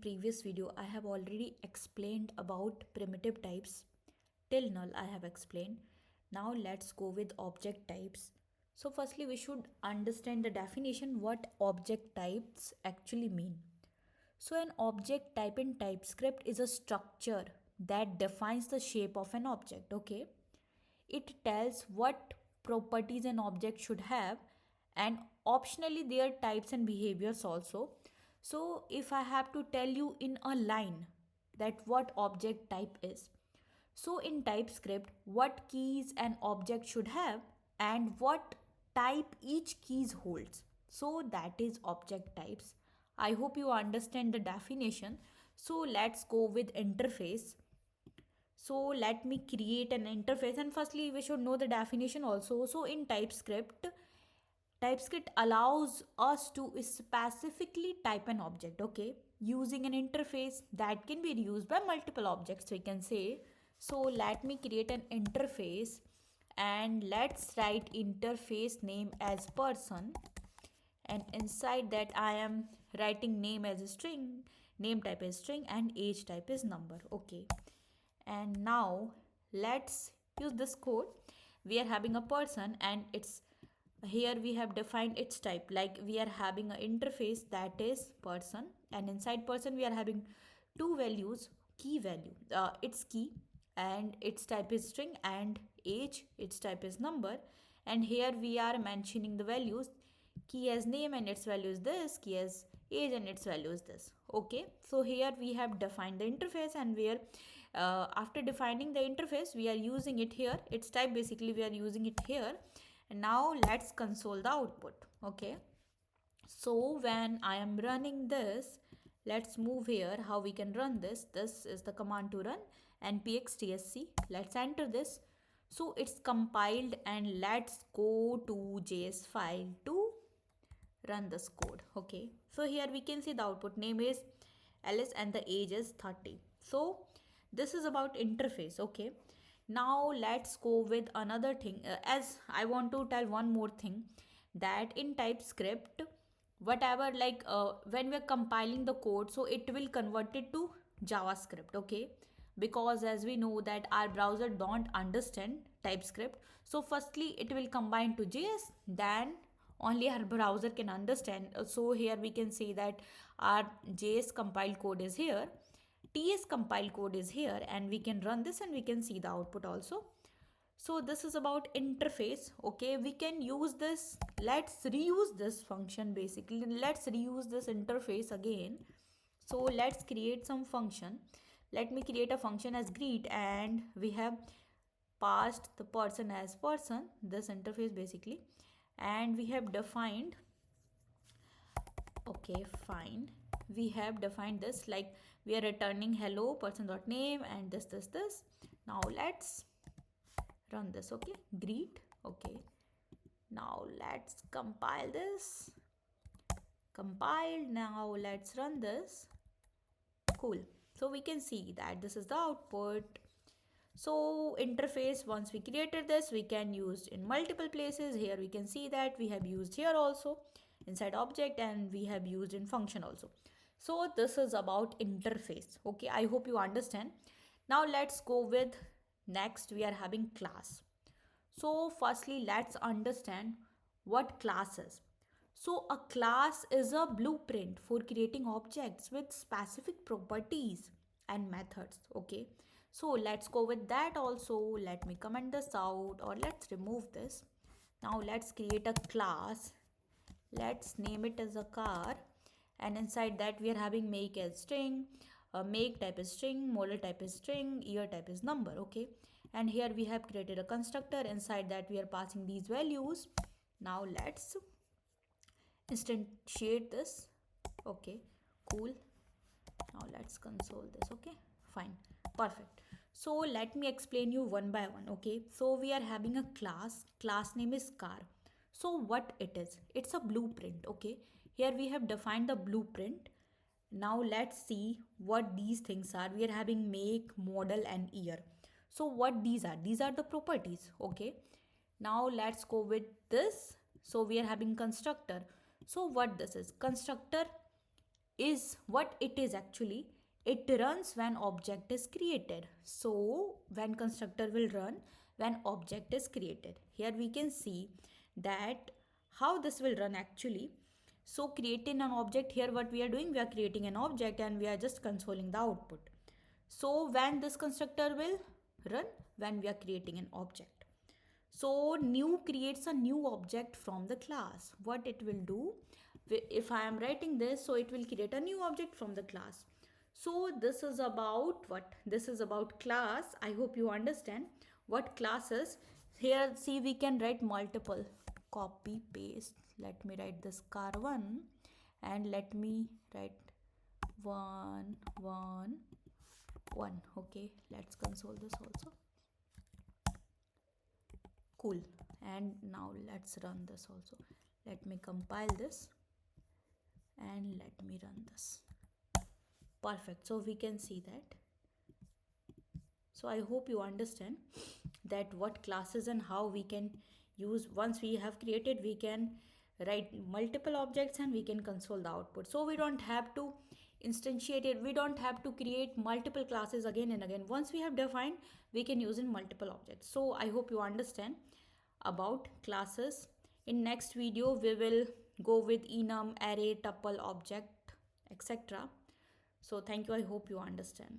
previous video I have already explained about primitive types. Till null I have explained. Now let's go with object types. So firstly we should understand the definition what object types actually mean. So an object type in TypeScript is a structure that defines the shape of an object, okay? It tells what properties an object should have and optionally their types and behaviors also. So if I have to tell you in a line that what object type is, so in TypeScript what keys an object should have and what type each keys holds, so that is object types. I hope you understand the definition. So let's go with interface. So let me create an interface, and firstly we should know the definition also. So in TypeScript allows us to specifically type an object, okay, using an interface that can be used by multiple objects, we can say. So let me create an interface and let's write interface name as person, and inside that I am writing name as a string, name type is string, and age type is number, okay. And now let's use this code. We are having a person and it's here we have defined its type, like we are having an interface that is person, and inside person we are having two values, key value, its key, and its type is string, and age, its type is number. And here we are mentioning the values, key as name and its value is this, key as age and its value is this, okay. So here we have defined the interface, and we are after defining the interface we are using it here, its type basically we are using it here. And now let's console the output, okay. So when I am running this, let's move here how we can run this. This is the command to run, npx_tsc. Let's enter this. So it's compiled, and let's go to JS file to run this code, okay. So here we can see the output, name is Alice and the age is 30. So this is about interface, okay. Now let's go with another thing, as I want to tell one more thing, that in TypeScript whatever, like when we're compiling the code, so it will convert it to JavaScript, okay, because as we know that our browser don't understand TypeScript. So firstly it will combine to JS, then only our browser can understand. So here we can see that our JS compiled code is here, TS compile code is here, and we can run this and we can see the output also. So this is about interface, okay. We can use this, let's reuse this function basically, let's reuse this interface again. So let's create some function. Let me create a function as greet, and we have passed the person as person, this interface basically, and we have defined, okay fine, we have defined this, like we are returning hello person.name and this. Now let's run this, okay, greet, okay. Now let's compile this, compiled. Now let's run this, cool. So we can see that this is the output. So interface, once we created this, we can use in multiple places. Here we can see that we have used here also inside object, and we have used in function also. So this is about interface, okay. I hope you understand. Now let's go with next, we are having class. So firstly let's understand what class is. So a class is a blueprint for creating objects with specific properties and methods, okay. So let's go with that also. Let me comment this out, or let's remove this. Now let's create a class. Let's name it as a car, and inside that we are having make as string, make type is string, model type is string, year type is number, okay. And here we have created a constructor, inside that we are passing these values. Now let's instantiate this, okay, cool. Now let's console this, okay, fine, perfect. So let me explain you one by one, okay. So we are having a class name is car. So what it is, it's a blueprint, okay. Here we have defined the blueprint. Now let's see what these things are. We are having make, model, and year. So what these are the properties, okay. Now let's go with this. So we are having constructor. So what this is, constructor is what it is actually. It runs when object is created. So when constructor will run when object is created. Here we can see that how this will run actually. So creating an object, here what we are doing, we are creating an object and we are just consoling the output. So when this constructor will run when we are creating an object. So new creates a new object from the class. What it will do, if I am writing this, so it will create a new object from the class. So this is about what? This is about class. I hope you understand what class is. Here see we can write multiple. Copy paste. Let me write this car1 and let me write 1 1 1. Okay, let's console this also. Cool. And now let's run this also. Let me compile this and let me run this. Perfect. So we can see that. So I hope you understand that what classes and how we can use. Once we have created, we can write multiple objects and we can console the output. So we don't have to instantiate it, we don't have to create multiple classes again and again. Once we have defined, we can use in multiple objects. So I hope you understand about classes. In next video we will go with enum, array, tuple, object, etc. So thank you. I hope you understand.